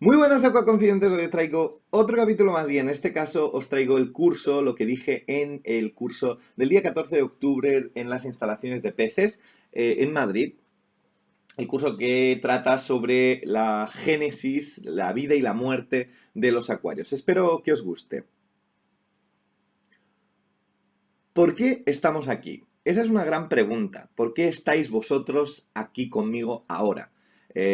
Muy buenas acuaconfidentes, hoy os traigo otro capítulo más y en este caso os traigo el curso, lo que dije en el curso del día 14 de octubre en las instalaciones de peces en Madrid. El curso que trata sobre la génesis, la vida y la muerte de los acuarios. Espero que os guste. ¿Por qué estamos aquí? Esa es una gran pregunta. ¿Por qué estáis vosotros aquí conmigo ahora?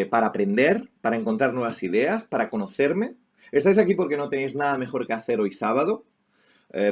¿Para aprender? ¿Para encontrar nuevas ideas? ¿Para conocerme? ¿Estáis aquí porque no tenéis nada mejor que hacer hoy sábado?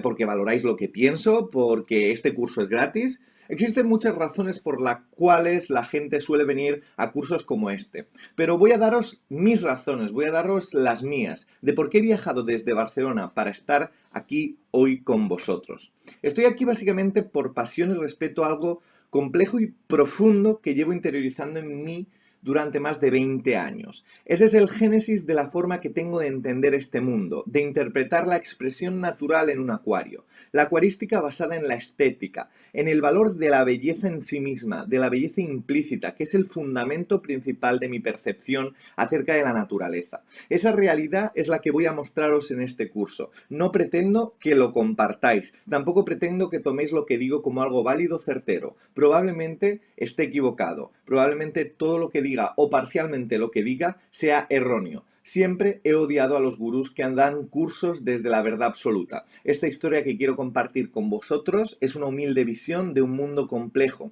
Porque valoráis lo que pienso, porque este curso es gratis. Existen muchas razones por las cuales la gente suele venir a cursos como este, pero voy a daros mis razones, voy a daros las mías, de por qué he viajado desde Barcelona para estar aquí hoy con vosotros. Estoy aquí básicamente por pasión y respeto a algo complejo y profundo que llevo interiorizando en mí durante más de 20 años. Ese es el génesis de la forma que tengo de entender este mundo, de interpretar la expresión natural en un acuario. La acuarística basada en la estética, en el valor de la belleza en sí misma, de la belleza implícita, que es el fundamento principal de mi percepción acerca de la naturaleza. Esa realidad es la que voy a mostraros en este curso. No pretendo que lo compartáis, tampoco pretendo que toméis lo que digo como algo válido o certero. Probablemente esté equivocado, probablemente todo lo que diga o parcialmente lo que diga sea erróneo. Siempre he odiado a los gurús que dan cursos desde la verdad absoluta. Esta historia que quiero compartir con vosotros es una humilde visión de un mundo complejo.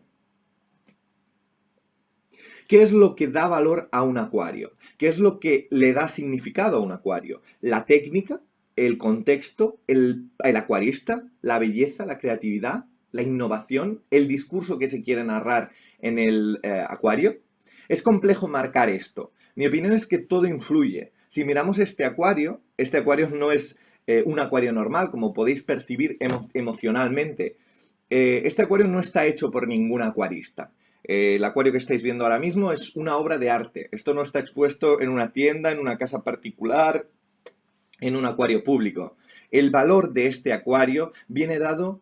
¿Qué es lo que da valor a un acuario? ¿Qué es lo que le da significado a un acuario? La técnica, el contexto, el acuarista, la belleza, la creatividad, la innovación, el discurso que se quiere narrar en el acuario. Es complejo marcar esto. Mi opinión es que todo influye. Si miramos este acuario no es un acuario normal, como podéis percibir emocionalmente. Este acuario no está hecho por ningún acuarista. El acuario que estáis viendo ahora mismo es una obra de arte. Esto no está expuesto en una tienda, en una casa particular, en un acuario público. El valor de este acuario viene dado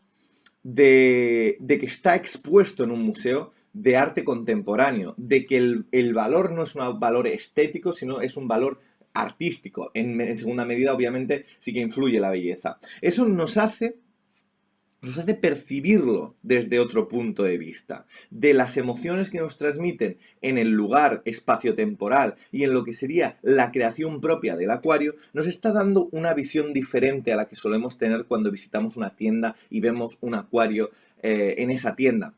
de que está expuesto en un museo de arte contemporáneo, de que el valor no es un valor estético, sino es un valor artístico. En segunda medida, obviamente, sí que influye la belleza. Eso nos hace percibirlo desde otro punto de vista, de las emociones que nos transmiten en el lugar espacio-temporal y en lo que sería la creación propia del acuario, nos está dando una visión diferente a la que solemos tener cuando visitamos una tienda y vemos un acuario en esa tienda.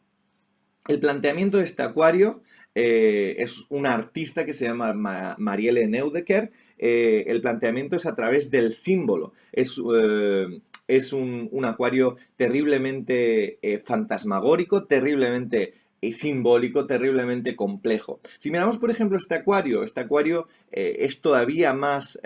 El planteamiento de este acuario es una artista que se llama Marielle Neudecker. El planteamiento es a través del símbolo. Es un acuario terriblemente fantasmagórico, terriblemente simbólico, terriblemente complejo. Si miramos, por ejemplo, este acuario es todavía más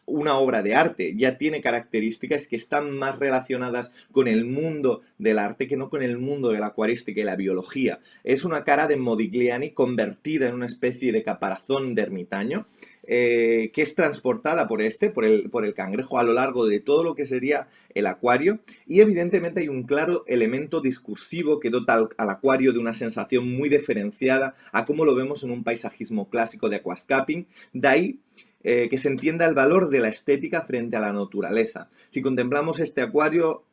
una obra de arte, ya tiene características que están más relacionadas con el mundo del arte que no con el mundo de la acuarística y la biología. Es una cara de Modigliani convertida en una especie de caparazón de ermitaño que es transportada por el cangrejo a lo largo de todo lo que sería el acuario y evidentemente hay un claro elemento discursivo que dota al acuario de una sensación muy diferenciada a como lo vemos en un paisajismo clásico de aquascaping. De ahí que se entienda el valor de la estética frente a la naturaleza. Si contemplamos este acuario,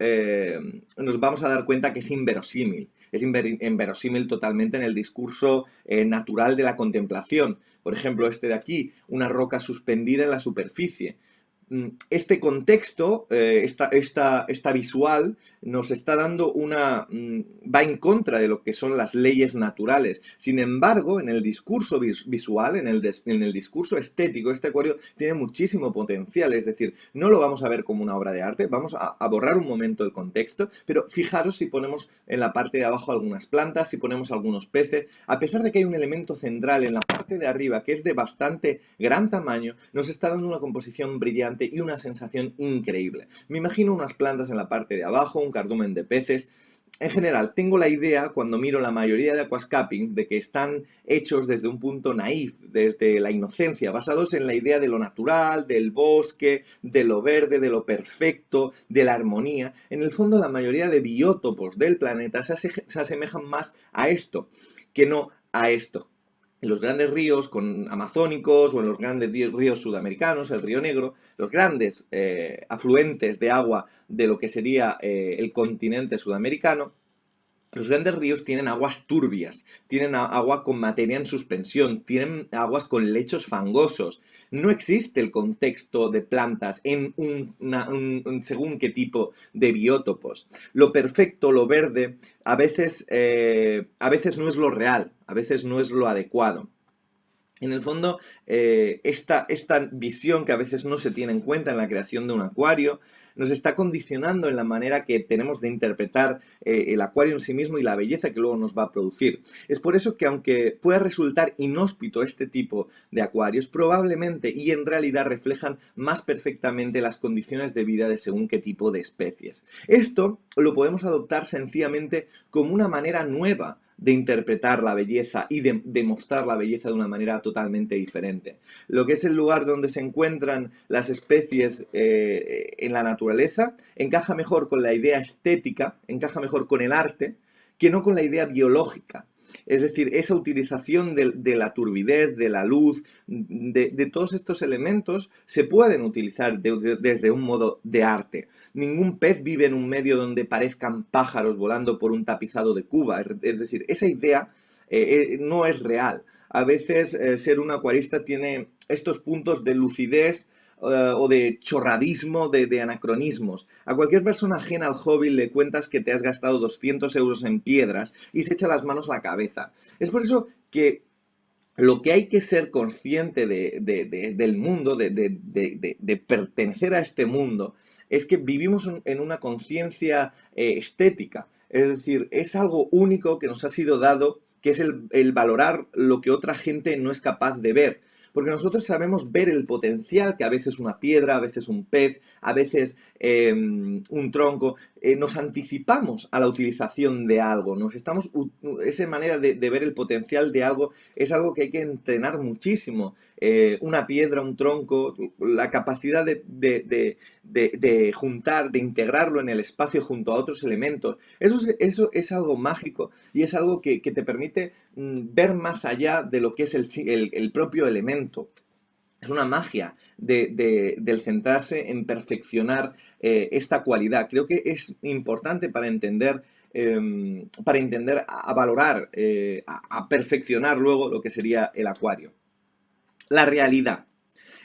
nos vamos a dar cuenta que es inverosímil. Es inverosímil totalmente en el discurso natural de la contemplación. Por ejemplo, este de aquí, una roca suspendida en la superficie. Este contexto, esta visual, nos está dando va en contra de lo que son las leyes naturales. Sin embargo, en el discurso visual, en el discurso estético, este acuario tiene muchísimo potencial. Es decir, no lo vamos a ver como una obra de arte, vamos a borrar un momento el contexto, pero fijaros si ponemos en la parte de abajo algunas plantas, si ponemos algunos peces, a pesar de que hay un elemento central en la parte de arriba que es de bastante gran tamaño, nos está dando una composición brillante y una sensación increíble. Me imagino unas plantas en la parte de abajo, un cardumen de peces. En general, tengo la idea, cuando miro la mayoría de aquascaping, de que están hechos desde un punto naif, desde la inocencia, basados en la idea de lo natural, del bosque, de lo verde, de lo perfecto, de la armonía. En el fondo, la mayoría de biótopos del planeta se asemejan más a esto que no a esto. En los grandes ríos amazónicos o en los grandes ríos sudamericanos, el río Negro, los grandes afluentes de agua de lo que sería el continente sudamericano, los grandes ríos tienen aguas turbias, tienen agua con materia en suspensión, tienen aguas con lechos fangosos. No existe el contexto de plantas en según qué tipo de biótopos. Lo perfecto, lo verde, a veces no es lo real, a veces no es lo adecuado. En el fondo, esta visión que a veces no se tiene en cuenta en la creación de un acuario nos está condicionando en la manera que tenemos de interpretar el acuario en sí mismo y la belleza que luego nos va a producir. Es por eso que aunque pueda resultar inhóspito este tipo de acuarios, probablemente y en realidad reflejan más perfectamente las condiciones de vida de según qué tipo de especies. Esto lo podemos adoptar sencillamente como una manera nueva de interpretar la belleza y de mostrar la belleza de una manera totalmente diferente. Lo que es el lugar donde se encuentran las especies en la naturaleza encaja mejor con la idea estética, encaja mejor con el arte, que no con la idea biológica. Es decir, esa utilización de la turbidez, de la luz, de todos estos elementos se pueden utilizar desde un modo de arte. Ningún pez vive en un medio donde parezcan pájaros volando por un tapizado de Cuba. Es decir, esa idea no es real. A veces ser un acuarista tiene estos puntos de lucidez o de chorradismo, de anacronismos. A cualquier persona ajena al hobby le cuentas que te has gastado 200 euros en piedras y se echa las manos a la cabeza. Es por eso que lo que hay que ser consciente del mundo, de pertenecer a este mundo, es que vivimos en una conciencia estética. Es decir, es algo único que nos ha sido dado, que es el valorar lo que otra gente no es capaz de ver. Porque nosotros sabemos ver el potencial que a veces una piedra, a veces un pez, a veces un tronco, nos anticipamos a la utilización de algo, esa manera de ver el potencial de algo es algo que hay que entrenar muchísimo. Una piedra, un tronco, la capacidad de juntar, de integrarlo en el espacio junto a otros elementos. Eso es algo mágico y es algo que te permite ver más allá de lo que es el propio elemento. Es una magia del centrarse en perfeccionar esta cualidad. Creo que es importante para entender a valorar, a perfeccionar luego lo que sería el acuario. La realidad.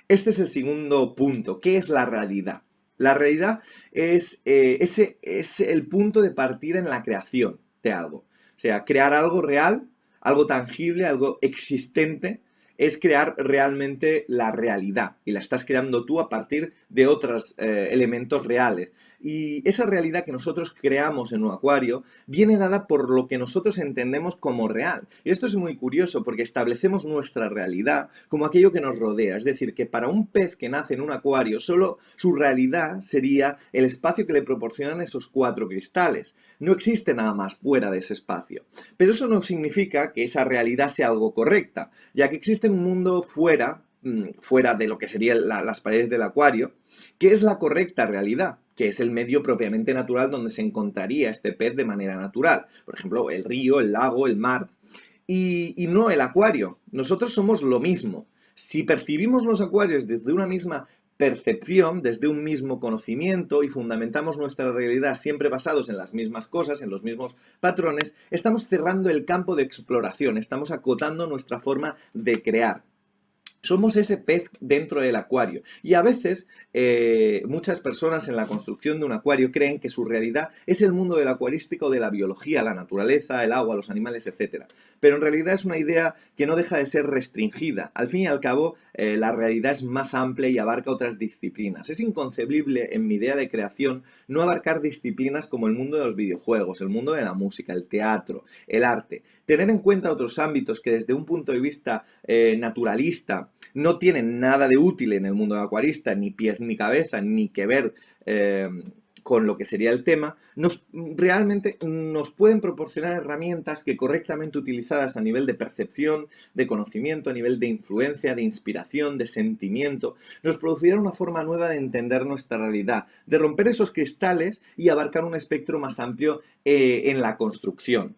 Este es el segundo punto. ¿Qué es la realidad? La realidad es el punto de partida en la creación de algo. O sea, crear algo real, algo tangible, algo existente, es crear realmente la realidad. Y la estás creando tú a partir de otros elementos reales. Y esa realidad que nosotros creamos en un acuario viene dada por lo que nosotros entendemos como real. Y esto es muy curioso porque establecemos nuestra realidad como aquello que nos rodea. Es decir, que para un pez que nace en un acuario, solo su realidad sería el espacio que le proporcionan esos 4 cristales. No existe nada más fuera de ese espacio. Pero eso no significa que esa realidad sea algo correcta, ya que existe un mundo fuera de lo que serían las paredes del acuario, que es la correcta realidad, que es el medio propiamente natural donde se encontraría este pez de manera natural. Por ejemplo, el río, el lago, el mar, y no el acuario. Nosotros somos lo mismo. Si percibimos los acuarios desde una misma percepción, desde un mismo conocimiento y fundamentamos nuestra realidad siempre basados en las mismas cosas, en los mismos patrones, estamos cerrando el campo de exploración, estamos acotando nuestra forma de crear. Somos ese pez dentro del acuario y a veces muchas personas en la construcción de un acuario creen que su realidad es el mundo del acuarístico, de la biología, la naturaleza, el agua, los animales, etc. Pero en realidad es una idea que no deja de ser restringida. Al fin y al cabo, la realidad es más amplia y abarca otras disciplinas. Es inconcebible en mi idea de creación no abarcar disciplinas como el mundo de los videojuegos, el mundo de la música, el teatro, el arte. Tener en cuenta otros ámbitos que desde un punto de vista naturalista no tienen nada de útil en el mundo acuarista, ni pies ni cabeza, ni que ver con lo que sería el tema, realmente nos pueden proporcionar herramientas que correctamente utilizadas a nivel de percepción, de conocimiento, a nivel de influencia, de inspiración, de sentimiento, nos producirán una forma nueva de entender nuestra realidad, de romper esos cristales y abarcar un espectro más amplio en la construcción.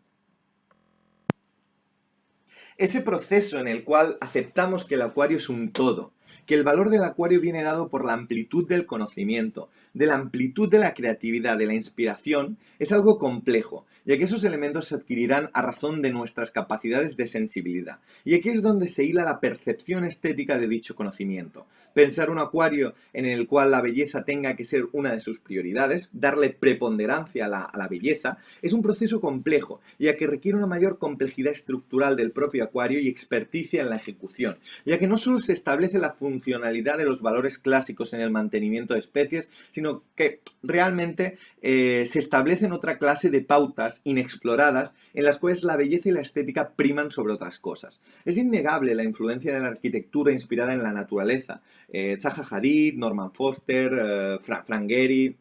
ese proceso en el cual aceptamos que el acuario es un todo, que el valor del acuario viene dado por la amplitud del conocimiento, de la amplitud de la creatividad, de la inspiración, es algo complejo, ya que esos elementos se adquirirán a razón de nuestras capacidades de sensibilidad. Y aquí es donde se hila la percepción estética de dicho conocimiento. Pensar un acuario en el cual la belleza tenga que ser una de sus prioridades, darle preponderancia a la belleza, es un proceso complejo, ya que requiere una mayor complejidad estructural del propio acuario y experticia en la ejecución, ya que no solo se establece la funcionalidad de los valores clásicos en el mantenimiento de especies, sino que realmente se establecen otra clase de pautas inexploradas en las cuales la belleza y la estética priman sobre otras cosas. Es innegable la influencia de la arquitectura inspirada en la naturaleza. Zaha Hadid, Norman Foster, Frank Gehry,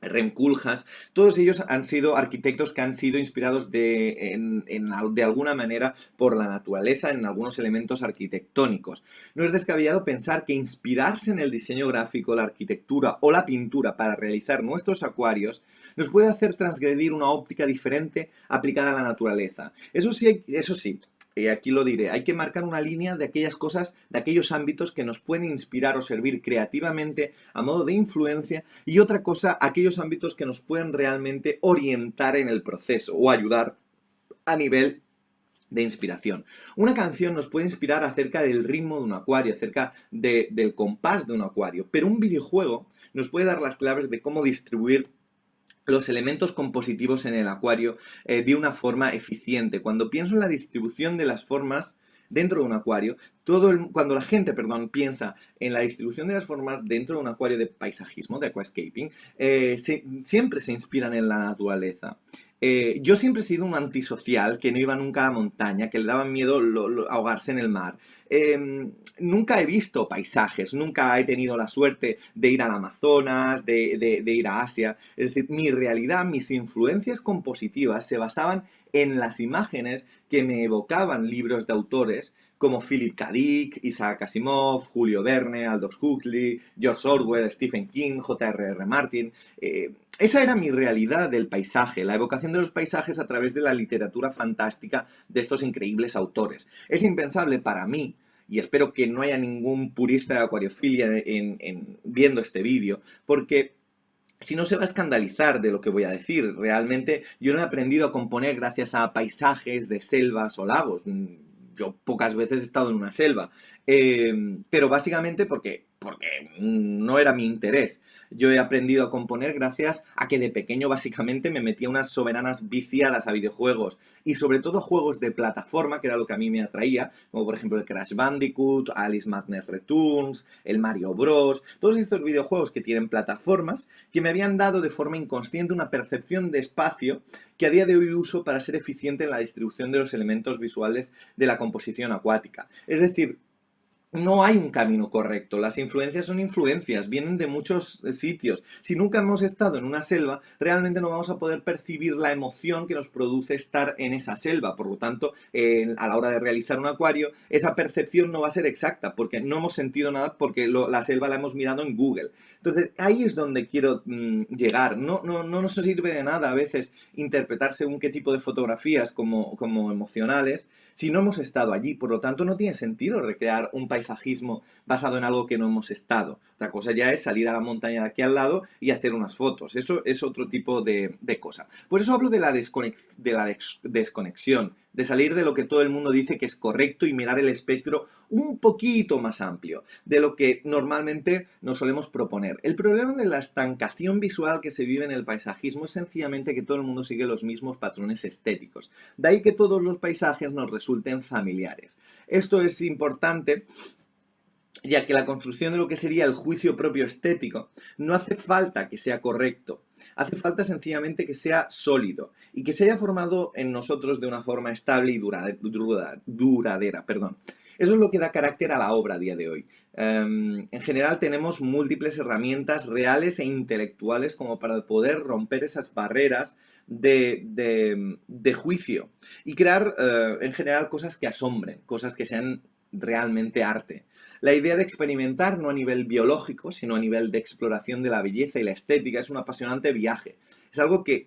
Rem Koolhaas, todos ellos han sido arquitectos que han sido inspirados de alguna manera por la naturaleza en algunos elementos arquitectónicos. No es descabellado pensar que inspirarse en el diseño gráfico, la arquitectura o la pintura para realizar nuestros acuarios nos puede hacer transgredir una óptica diferente aplicada a la naturaleza. Eso sí, aquí lo diré, hay que marcar una línea de aquellas cosas, de aquellos ámbitos que nos pueden inspirar o servir creativamente a modo de influencia, y otra cosa, aquellos ámbitos que nos pueden realmente orientar en el proceso o ayudar a nivel de inspiración. Una canción nos puede inspirar acerca del ritmo de un acuario, acerca del compás de un acuario, pero un videojuego nos puede dar las claves de cómo distribuir los elementos compositivos en el acuario de una forma eficiente. Cuando pienso en la distribución de las formas dentro de un acuario, cuando la gente, piensa en la distribución de las formas dentro de un acuario de paisajismo, de aquascaping, siempre se inspiran en la naturaleza. Yo siempre he sido un antisocial que no iba nunca a la montaña, que le daba miedo ahogarse en el mar. Nunca he visto paisajes, nunca he tenido la suerte de ir al Amazonas, de ir a Asia. Es decir, mi realidad, mis influencias compositivas se basaban en las imágenes que me evocaban libros de autores como Philip K. Dick, Isaac Asimov, Julio Verne, Aldous Huxley, George Orwell, Stephen King, J.R.R. Martin. Esa era mi realidad del paisaje, la evocación de los paisajes a través de la literatura fantástica de estos increíbles autores. Es impensable para mí, y espero que no haya ningún purista de acuariofilia viendo este vídeo, porque si no se va a escandalizar de lo que voy a decir. Realmente yo no he aprendido a componer gracias a paisajes de selvas o lagos. Yo pocas veces he estado en una selva, pero básicamente porque no era mi interés. Yo he aprendido a componer gracias a que de pequeño básicamente me metía unas soberanas viciadas a videojuegos y sobre todo juegos de plataforma, que era lo que a mí me atraía, como por ejemplo el Crash Bandicoot, Alice Madness Returns, el Mario Bros. Todos estos videojuegos que tienen plataformas que me habían dado de forma inconsciente una percepción de espacio que a día de hoy uso para ser eficiente en la distribución de los elementos visuales de la composición acuática. Es decir, no hay un camino correcto, las influencias son influencias, vienen de muchos sitios. Si nunca hemos estado en una selva, realmente no vamos a poder percibir la emoción que nos produce estar en esa selva. Por lo tanto, a la hora de realizar un acuario, esa percepción no va a ser exacta, porque no hemos sentido nada, porque la selva la hemos mirado en Google. Entonces, ahí es donde quiero llegar. No nos sirve de nada a veces interpretar según qué tipo de fotografías como emocionales, si no hemos estado allí. Por lo tanto, no tiene sentido recrear un paisajismo basado en algo que no hemos estado. Otra cosa ya es salir a la montaña de aquí al lado y hacer unas fotos. Eso es otro tipo de cosa. Por eso hablo de la desconexión, de salir de lo que todo el mundo dice que es correcto y mirar el espectro un poquito más amplio de lo que normalmente nos solemos proponer. El problema de la estancación visual que se vive en el paisajismo es sencillamente que todo el mundo sigue los mismos patrones estéticos. De ahí que todos los paisajes nos resulten familiares. Esto es importante, ya que la construcción de lo que sería el juicio propio estético no hace falta que sea correcto, hace falta sencillamente que sea sólido y que se haya formado en nosotros de una forma estable y duradera. Eso es lo que da carácter a la obra a día de hoy. En general tenemos múltiples herramientas reales e intelectuales como para poder romper esas barreras de juicio y crear en general cosas que asombren, cosas que sean realmente arte. La idea de experimentar no a nivel biológico, sino a nivel de exploración de la belleza y la estética es un apasionante viaje. Es algo que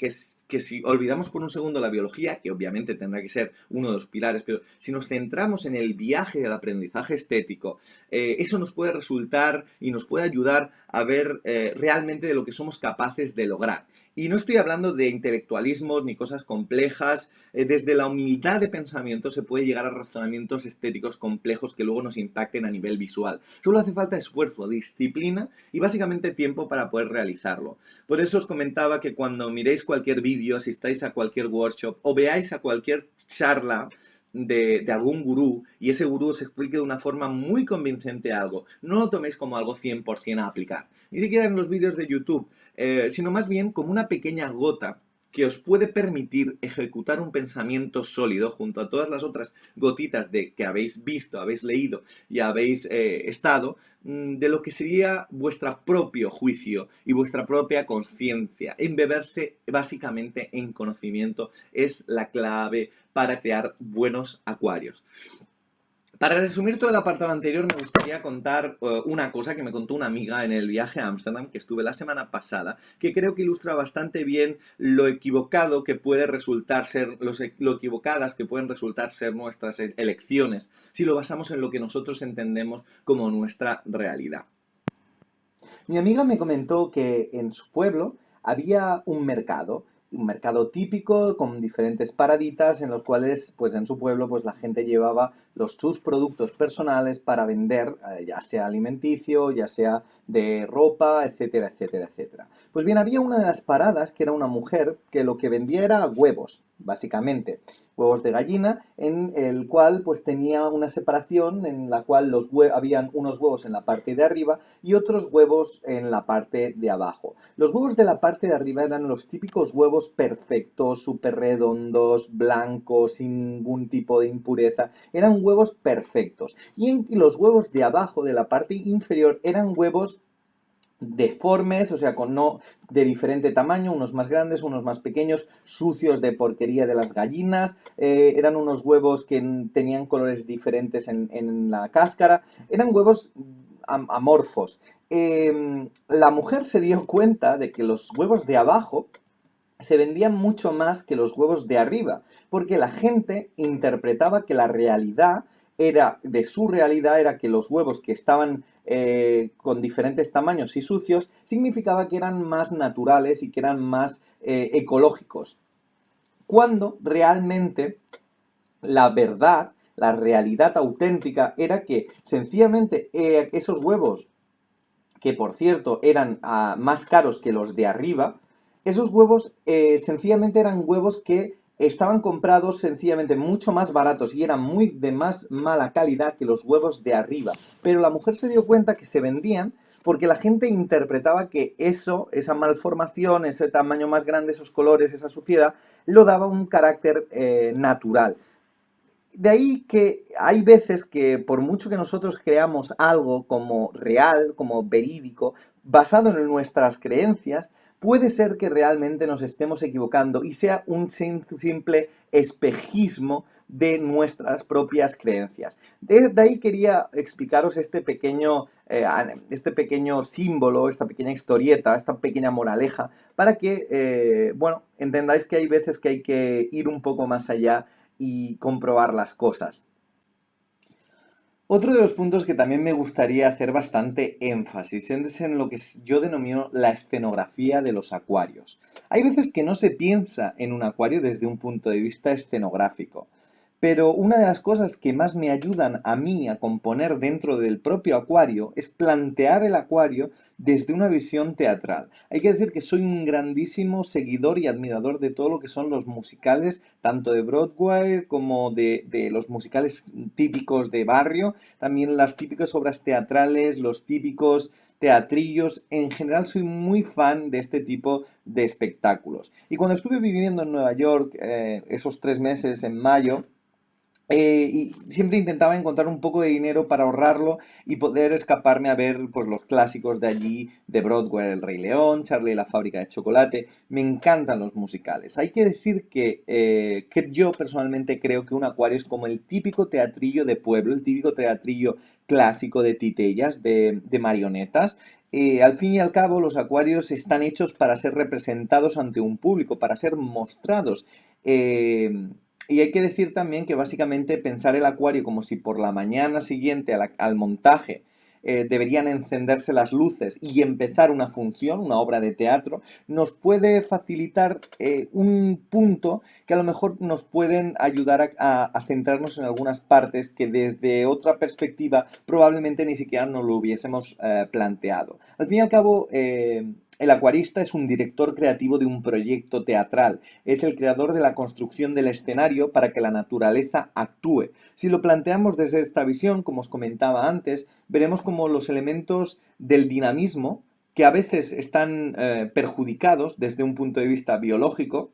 que si olvidamos por un segundo la biología, que obviamente tendrá que ser uno de los pilares, pero si nos centramos en el viaje del aprendizaje estético, eso nos puede resultar y nos puede ayudar a ver realmente de lo que somos capaces de lograr. Y no estoy hablando de intelectualismos ni cosas complejas. Desde la humildad de pensamiento se puede llegar a razonamientos estéticos complejos que luego nos impacten a nivel visual. Solo hace falta esfuerzo, disciplina y básicamente tiempo para poder realizarlo. Por eso os comentaba que cuando miréis cualquier vídeo, asistáis a cualquier workshop o veáis a cualquier charla de algún gurú y ese gurú os explique de una forma muy convincente algo, no lo toméis como algo 100% a aplicar. Ni siquiera en los vídeos de YouTube, sino más bien como una pequeña gota que os puede permitir ejecutar un pensamiento sólido junto a todas las otras gotitas de que habéis visto, habéis leído y habéis estado, de lo que sería vuestro propio juicio y vuestra propia conciencia. Embeberse básicamente en conocimiento es la clave para crear buenos acuarios. Para resumir todo el apartado anterior, me gustaría contar una cosa que me contó una amiga en el viaje a Ámsterdam, que estuve la semana pasada, que creo que ilustra bastante bien lo equivocado que puede resultar ser, lo equivocadas que pueden resultar ser nuestras elecciones, si lo basamos en lo que nosotros entendemos como nuestra realidad. Mi amiga me comentó que en su pueblo había un mercado típico con diferentes paraditas en los cuales, pues en su pueblo, pues la gente llevaba sus productos personales para vender, ya sea alimenticio, ya sea de ropa, etcétera, etcétera, etcétera. Pues bien, había una de las paradas que era una mujer que lo que vendía era huevos, básicamente huevos de gallina, en el cual pues tenía una separación en la cual habían unos huevos en la parte de arriba y otros huevos en la parte de abajo. Los huevos de la parte de arriba eran los típicos huevos perfectos, súper redondos, blancos, sin ningún tipo de impureza. Eran huevos perfectos. Y los huevos de abajo, de la parte inferior, eran huevos deformes, o sea, no de diferente tamaño, unos más grandes, unos más pequeños, sucios de porquería de las gallinas, eran unos huevos que tenían colores diferentes en la cáscara, eran huevos amorfos. La mujer se dio cuenta de que los huevos de abajo se vendían mucho más que los huevos de arriba, porque la gente interpretaba que la realidad de su realidad era que los huevos que estaban con diferentes tamaños y sucios significaba que eran más naturales y que eran más ecológicos. Cuando realmente la verdad, la realidad auténtica era que sencillamente esos huevos, que por cierto eran más caros que los de arriba, esos huevos sencillamente eran huevos que estaban comprados sencillamente mucho más baratos y eran muy de más mala calidad que los huevos de arriba. Pero la mujer se dio cuenta que se vendían porque la gente interpretaba que esa malformación, ese tamaño más grande, esos colores, esa suciedad, lo daba un carácter natural. De ahí que hay veces que por mucho que nosotros creamos algo como real, como verídico, basado en nuestras creencias, puede ser que realmente nos estemos equivocando y sea un simple espejismo de nuestras propias creencias. De ahí quería explicaros este pequeño símbolo, esta pequeña historieta, esta pequeña moraleja, para que, bueno, entendáis que hay veces que hay que ir un poco más allá y comprobar las cosas. Otro de los puntos que también me gustaría hacer bastante énfasis es en lo que yo denomino la escenografía de los acuarios. Hay veces que no se piensa en un acuario desde un punto de vista escenográfico, pero una de las cosas que más me ayudan a mí a componer dentro del propio acuario es plantear el acuario desde una visión teatral. Hay que decir que soy un grandísimo seguidor y admirador de todo lo que son los musicales, tanto de Broadway como de los musicales típicos de barrio, también las típicas obras teatrales, los típicos teatrillos. En general soy muy fan de este tipo de espectáculos. Y cuando estuve viviendo en Nueva York, esos 3 meses en mayo, y siempre intentaba encontrar un poco de dinero para ahorrarlo y poder escaparme a ver pues, los clásicos de allí, de Broadway, El Rey León, Charlie y la fábrica de chocolate. Me encantan los musicales. Hay que decir que yo personalmente creo que un acuario es como el típico teatrillo de pueblo, el típico teatrillo clásico de titellas, de marionetas. Al fin y al cabo, los acuarios están hechos para ser representados ante un público, para ser mostrados. Eh, y hay que decir también que básicamente pensar el acuario como si por la mañana siguiente al montaje deberían encenderse las luces y empezar una función, una obra de teatro, nos puede facilitar un punto que a lo mejor nos pueden ayudar a centrarnos en algunas partes que desde otra perspectiva probablemente ni siquiera nos lo hubiésemos planteado. Al fin y al cabo, el acuarista es un director creativo de un proyecto teatral, es el creador de la construcción del escenario para que la naturaleza actúe. Si lo planteamos desde esta visión, como os comentaba antes, veremos como los elementos del dinamismo, que a veces están perjudicados desde un punto de vista biológico,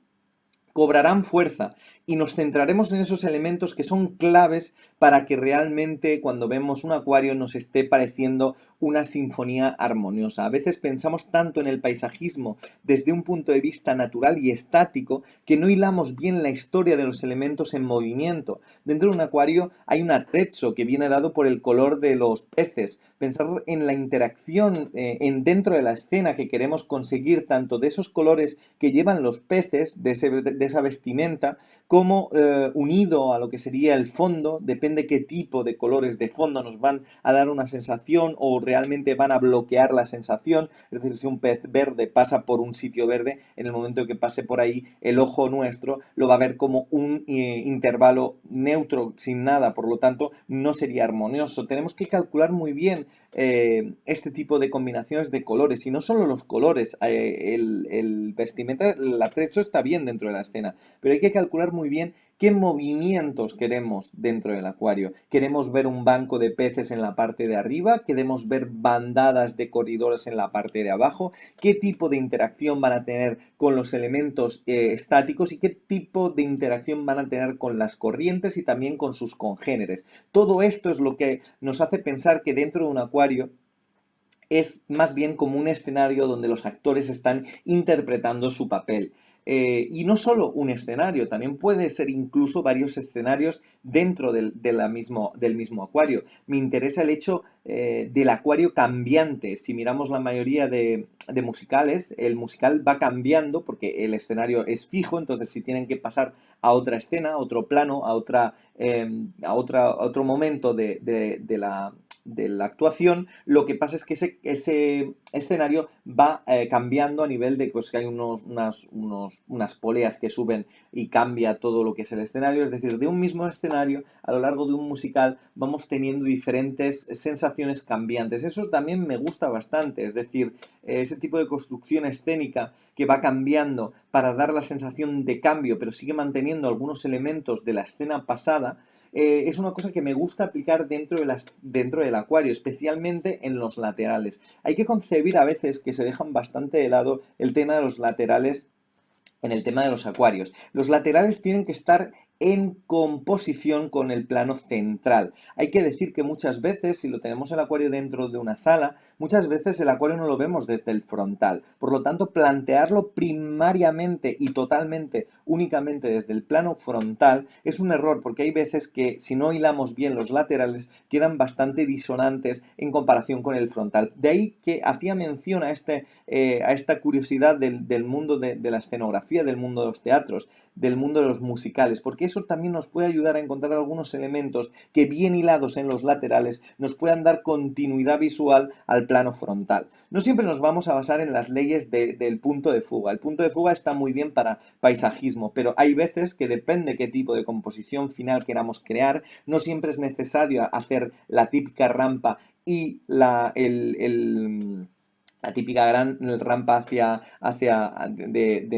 cobrarán fuerza y nos centraremos en esos elementos que son claves para que realmente cuando vemos un acuario nos esté pareciendo una sinfonía armoniosa. A veces pensamos tanto en el paisajismo desde un punto de vista natural y estático que no hilamos bien la historia de los elementos en movimiento. Dentro de un acuario hay un atrezzo que viene dado por el color de los peces. Pensar en la interacción dentro de la escena que queremos conseguir tanto de esos colores que llevan los peces, de esa vestimenta, como unido a lo que sería el fondo, depende qué tipo de colores de fondo nos van a dar una sensación o realmente van a bloquear la sensación. Es decir, si un pez verde pasa por un sitio verde, en el momento que pase por ahí, el ojo nuestro lo va a ver como un intervalo neutro, sin nada, por lo tanto, no sería armonioso. Tenemos que calcular muy bien este tipo de combinaciones de colores, y no solo los colores, el vestimenta, el atrecho está bien dentro de la escena, pero hay que calcular muy bien qué movimientos queremos dentro del acuario. ¿Queremos ver un banco de peces en la parte de arriba? ¿Queremos ver bandadas de corredores en la parte de abajo? ¿Qué tipo de interacción van a tener con los elementos estáticos y qué tipo de interacción van a tener con las corrientes y también con sus congéneres? Todo esto es lo que nos hace pensar que dentro de un acuario es más bien como un escenario donde los actores están interpretando su papel. Y no solo un escenario, también puede ser incluso varios escenarios dentro del mismo acuario. Me interesa el hecho del acuario cambiante. Si miramos la mayoría de musicales, el musical va cambiando porque el escenario es fijo, entonces si tienen que pasar a otra escena, a otro plano, a otro momento de la actuación, lo que pasa es que ese escenario va cambiando a nivel de pues, que hay unas poleas que suben y cambia todo lo que es el escenario. Es decir, de un mismo escenario, a lo largo de un musical, vamos teniendo diferentes sensaciones cambiantes. Eso también me gusta bastante, es decir, ese tipo de construcción escénica que va cambiando para dar la sensación de cambio, pero sigue manteniendo algunos elementos de la escena pasada, es una cosa que me gusta aplicar dentro del acuario, especialmente en los laterales. Hay que concebir a veces que se dejan bastante de lado el tema de los laterales en el tema de los acuarios. Los laterales tienen que estar en composición con el plano central. Hay que decir que muchas veces, si lo tenemos el acuario dentro de una sala, muchas veces el acuario no lo vemos desde el frontal. Por lo tanto, plantearlo primariamente y totalmente, únicamente desde el plano frontal, es un error, porque hay veces que si no hilamos bien los laterales, quedan bastante disonantes en comparación con el frontal. De ahí que hacía mención a esta curiosidad del mundo de la escenografía, del mundo de los teatros, del mundo de los musicales, porque eso también nos puede ayudar a encontrar algunos elementos que bien hilados en los laterales nos puedan dar continuidad visual al plano frontal. No siempre nos vamos a basar en las leyes del punto de fuga. El punto de fuga está muy bien para paisajismo, pero hay veces que depende qué tipo de composición final queramos crear, no siempre es necesario hacer la típica rampa y la típica gran rampa de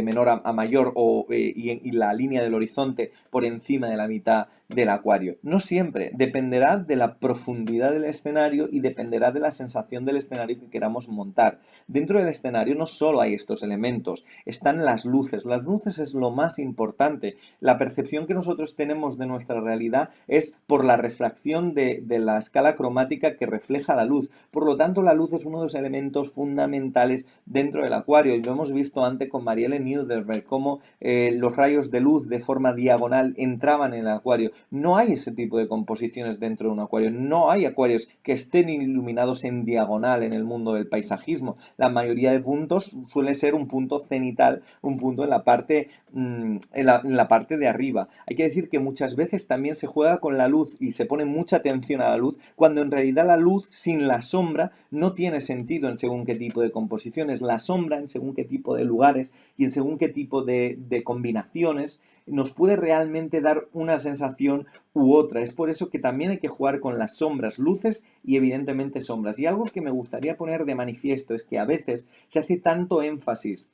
menor a mayor y la línea del horizonte por encima de la mitad del acuario. No siempre, dependerá de la profundidad del escenario y dependerá de la sensación del escenario que queramos montar. Dentro del escenario no solo hay estos elementos, están las luces. Las luces es lo más importante. La percepción que nosotros tenemos de nuestra realidad es por la refracción de la escala cromática que refleja la luz. Por lo tanto, la luz es uno de los elementos fundamentales fundamentales dentro del acuario. Y lo hemos visto antes con Marielle Niederberg, cómo los rayos de luz de forma diagonal entraban en el acuario. No hay ese tipo de composiciones dentro de un acuario. No hay acuarios que estén iluminados en diagonal en el mundo del paisajismo. La mayoría de puntos suele ser un punto cenital, un punto en la parte, en la parte de arriba. Hay que decir que muchas veces también se juega con la luz y se pone mucha atención a la luz, cuando en realidad la luz sin la sombra no tiene sentido en según qué tipo de composiciones. La sombra en según qué tipo de lugares y en según qué tipo de combinaciones nos puede realmente dar una sensación u otra. Es por eso que también hay que jugar con las sombras, luces y evidentemente sombras. Y algo que me gustaría poner de manifiesto es que a veces se hace tanto énfasis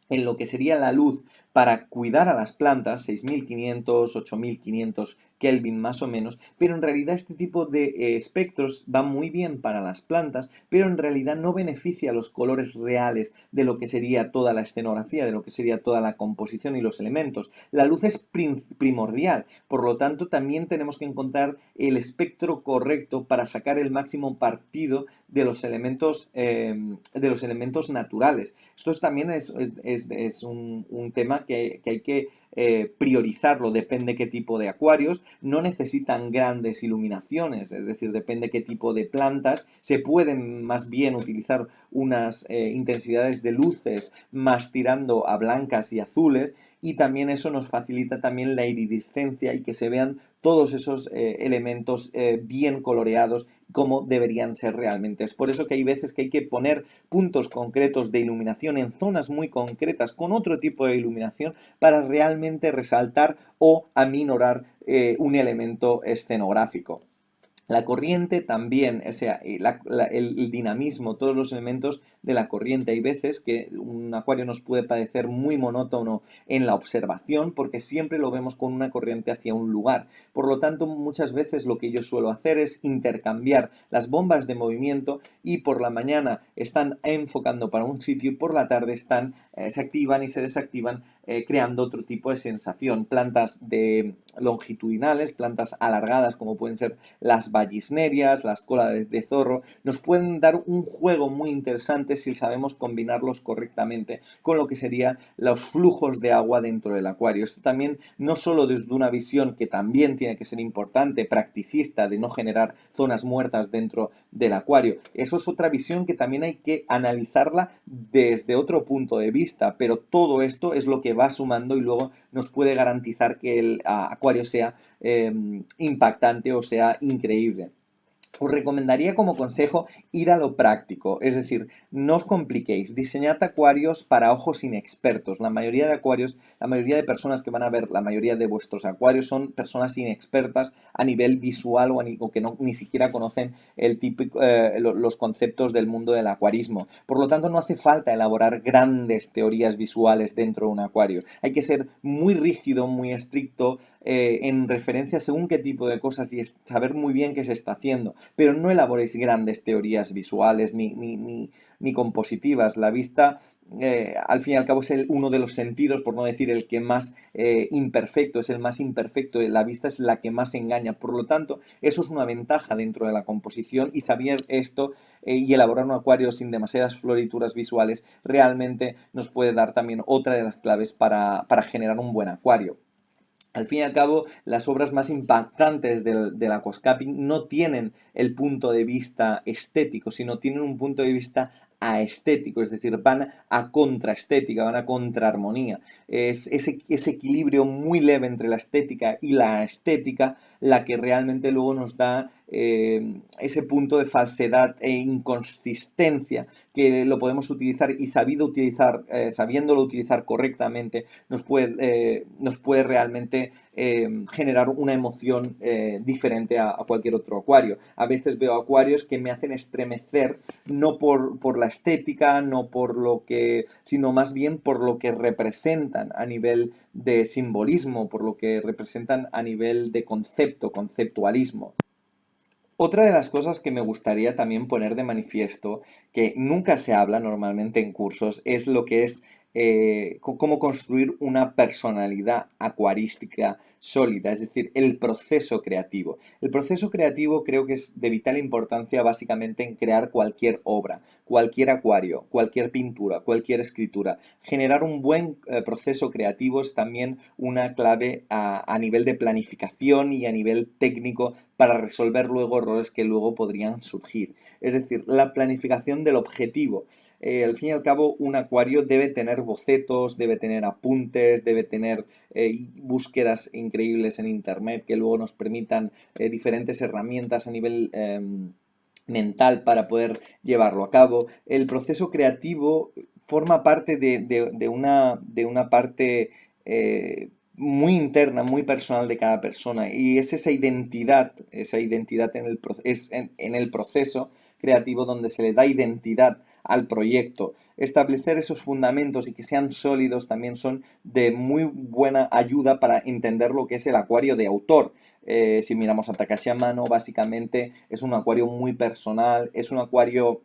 en lo que sería la luz para cuidar a las plantas, 6500, 8500 Kelvin más o menos, pero en realidad este tipo de espectros va muy bien para las plantas, pero en realidad no beneficia los colores reales de lo que sería toda la escenografía, de lo que sería toda la composición y los elementos. La luz es primordial, por lo tanto también tenemos que encontrar el espectro correcto para sacar el máximo partido de los elementos naturales. Esto también es un tema que hay que priorizarlo, depende qué tipo de acuarios, no necesitan grandes iluminaciones, es decir, depende qué tipo de plantas, se pueden más bien utilizar unas intensidades de luces más tirando a blancas y azules, y también eso nos facilita también la iridiscencia y que se vean todos esos elementos bien coloreados como deberían ser realmente. Es por eso que hay veces que hay que poner puntos concretos de iluminación en zonas muy concretas con otro tipo de iluminación para realmente resaltar o aminorar un elemento escenográfico. La corriente también, o sea, el dinamismo, todos los elementos de la corriente. Hay veces que un acuario nos puede parecer muy monótono en la observación porque siempre lo vemos con una corriente hacia un lugar. Por lo tanto, muchas veces lo que yo suelo hacer es intercambiar las bombas de movimiento y por la mañana están enfocando para un sitio y por la tarde se activan y se desactivan creando otro tipo de sensación. Plantas longitudinales, plantas alargadas como pueden ser las vallisnerias, las colas de zorro, nos pueden dar un juego muy interesante si sabemos combinarlos correctamente con lo que serían los flujos de agua dentro del acuario. Esto también no solo desde una visión que también tiene que ser importante, practicista, de no generar zonas muertas dentro del acuario. Eso es otra visión que también hay que analizarla desde otro punto de vista, pero todo esto es lo que va sumando y luego nos puede garantizar que el acuario sea impactante o sea increíble. Os recomendaría como consejo ir a lo práctico, es decir, no os compliquéis, diseñad acuarios para ojos inexpertos. La mayoría de acuarios, la mayoría de personas que van a ver la mayoría de vuestros acuarios son personas inexpertas a nivel visual o que no, ni siquiera conocen los conceptos del mundo del acuarismo. Por lo tanto, no hace falta elaborar grandes teorías visuales dentro de un acuario. Hay que ser muy rígido, muy estricto en referencia según qué tipo de cosas y saber muy bien qué se está haciendo, pero no elaboréis grandes teorías visuales ni compositivas. La vista, al fin y al cabo, es uno de los sentidos, por no decir el que más imperfecto, es el más imperfecto. La vista es la que más engaña. Por lo tanto, eso es una ventaja dentro de la composición y saber esto y elaborar un acuario sin demasiadas florituras visuales realmente nos puede dar también otra de las claves para generar un buen acuario. Al fin y al cabo, las obras más impactantes del aquascaping no tienen el punto de vista estético, sino tienen un punto de vista aestético, es decir, van a contraestética, van a contraarmonía. Es ese equilibrio muy leve entre la estética y la estética la que realmente luego nos da ese punto de falsedad e inconsistencia que lo podemos utilizar y sabiéndolo utilizar correctamente, nos puede realmente generar una emoción diferente a cualquier otro acuario. A veces veo acuarios que me hacen estremecer, no por la estética, no por lo que, sino más bien por lo que representan a nivel de simbolismo, por lo que representan a nivel de conceptualismo. Otra de las cosas que me gustaría también poner de manifiesto, que nunca se habla normalmente en cursos, es lo que es cómo construir una personalidad acuarística sólida, es decir, el proceso creativo. El proceso creativo creo que es de vital importancia básicamente en crear cualquier obra, cualquier acuario, cualquier pintura, cualquier escritura. Generar un buen proceso creativo es también una clave a nivel de planificación y a nivel técnico para resolver luego errores que luego podrían surgir. Es decir, la planificación del objetivo. Al fin y al cabo, un acuario debe tener bocetos, debe tener apuntes, debe tener búsquedas increíbles en Internet que luego nos permitan diferentes herramientas a nivel mental para poder llevarlo a cabo. El proceso creativo forma parte de una parte muy interna, muy personal de cada persona y es esa identidad en el proceso creativo donde se le da identidad al proyecto. Establecer esos fundamentos y que sean sólidos también son de muy buena ayuda para entender lo que es el acuario de autor. Si miramos a Takashi Amano, básicamente es un acuario muy personal, es un acuario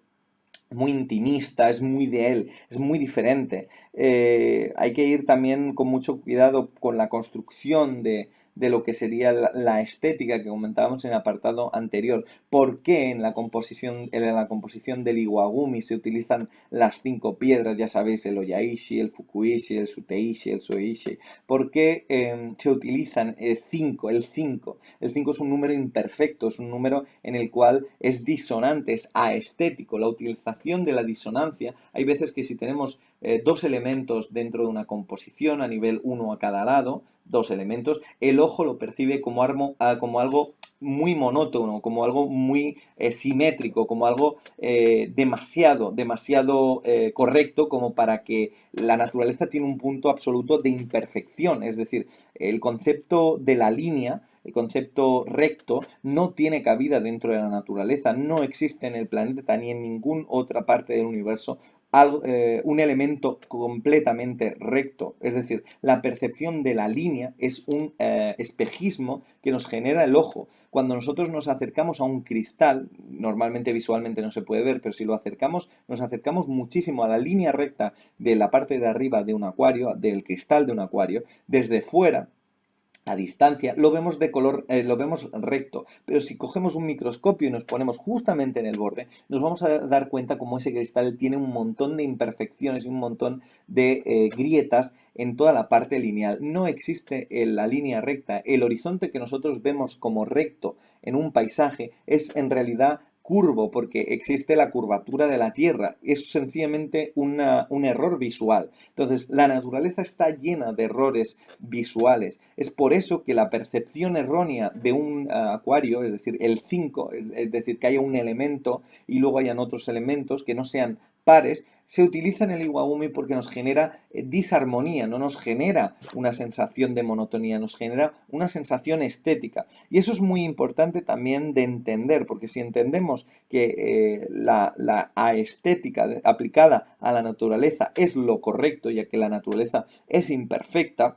muy intimista, es muy de él, es muy diferente. Hay que ir también con mucho cuidado con la construcción de lo que sería la estética que comentábamos en el apartado anterior. ¿Por qué en la composición del Iwagumi se utilizan las 5 piedras? Ya sabéis, el Oyaishi, el Fukuishi, el Suteishi, el Soishi. ¿Por qué se utilizan el 5? El 5 es un número imperfecto, es un número en el cual es disonante, es aestético. La utilización de la disonancia, hay veces que si tenemos dos elementos dentro de una composición a nivel uno a cada lado, dos elementos, el ojo lo percibe como algo muy monótono, como algo muy simétrico, como algo demasiado correcto como para que la naturaleza tiene un punto absoluto de imperfección. Es decir, el concepto de la línea, el concepto recto, no tiene cabida dentro de la naturaleza, no existe en el planeta ni en ninguna otra parte del universo un elemento completamente recto. Es decir, la percepción de la línea es un espejismo que nos genera el ojo. Cuando nosotros nos acercamos a un cristal, normalmente visualmente no se puede ver, pero si lo acercamos, nos acercamos muchísimo a la línea recta de la parte de arriba de un acuario, del cristal de un acuario, desde fuera a distancia, lo vemos recto, pero si cogemos un microscopio y nos ponemos justamente en el borde, nos vamos a dar cuenta cómo ese cristal tiene un montón de imperfecciones y un montón de grietas en toda la parte lineal. No existe la línea recta. El horizonte que nosotros vemos como recto en un paisaje es en realidad curvo porque existe la curvatura de la Tierra. Es sencillamente un error visual. Entonces, la naturaleza está llena de errores visuales. Es por eso que la percepción errónea de un acuario, es decir, el 5, es decir, que haya un elemento y luego hayan otros elementos que no sean pares, se utiliza en el Iwagumi porque nos genera disarmonía, no nos genera una sensación de monotonía, nos genera una sensación estética. Y eso es muy importante también de entender, porque si entendemos que la aestética aplicada a la naturaleza es lo correcto, ya que la naturaleza es imperfecta,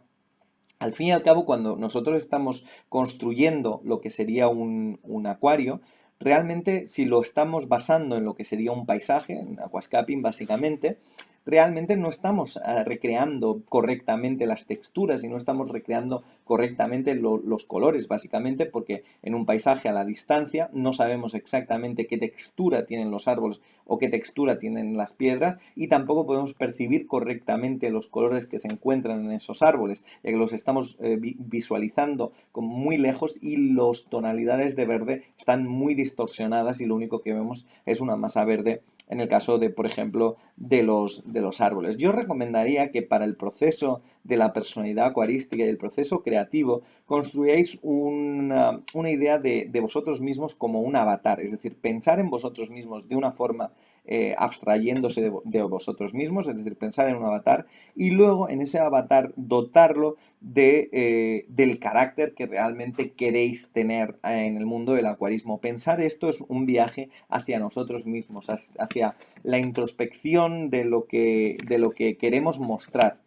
al fin y al cabo, cuando nosotros estamos construyendo lo que sería un acuario, realmente si lo estamos basando en lo que sería un paisaje, en aquascaping básicamente, realmente no estamos recreando correctamente las texturas y no estamos recreando correctamente los colores, básicamente porque en un paisaje a la distancia no sabemos exactamente qué textura tienen los árboles o qué textura tienen las piedras y tampoco podemos percibir correctamente los colores que se encuentran en esos árboles, ya que los estamos visualizando como muy lejos y las tonalidades de verde están muy distorsionadas y lo único que vemos es una masa verde en el caso de, por ejemplo, de los árboles. Yo recomendaría que para el proceso de la personalidad acuarística y el proceso creativo construyáis una idea de vosotros mismos como un avatar, es decir, pensar en vosotros mismos de una forma abstrayéndose de vosotros mismos, es decir, pensar en un avatar y luego en ese avatar dotarlo del carácter que realmente queréis tener en el mundo del acuarismo. Pensar esto es un viaje hacia nosotros mismos, hacia la introspección de lo que queremos mostrar.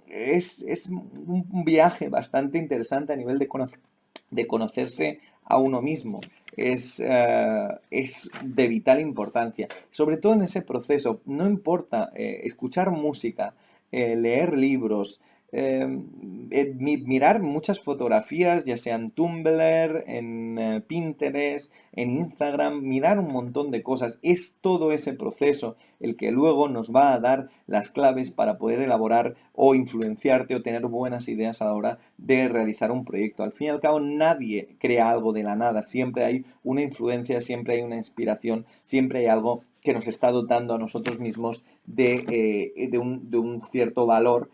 Es un viaje bastante interesante a nivel de conocerse a uno mismo. Es de vital importancia. Sobre todo en ese proceso, no importa escuchar música, leer libros, mirar muchas fotografías, ya sea en Tumblr, en Pinterest, en Instagram, mirar un montón de cosas. Es todo ese proceso el que luego nos va a dar las claves para poder elaborar o influenciarte o tener buenas ideas a la hora de realizar un proyecto. Al fin y al cabo, nadie crea algo de la nada. Siempre hay una influencia, siempre hay una inspiración, siempre hay algo que nos está dotando a nosotros mismos de un cierto valor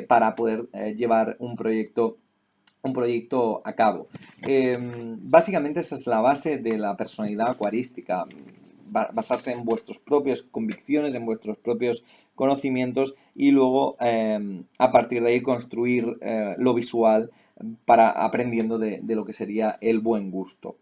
para poder llevar un proyecto a cabo. Básicamente esa es la base de la personalidad acuarística, basarse en vuestras propias convicciones, en vuestros propios conocimientos y luego a partir de ahí construir lo visual para aprendiendo de lo que sería el buen gusto.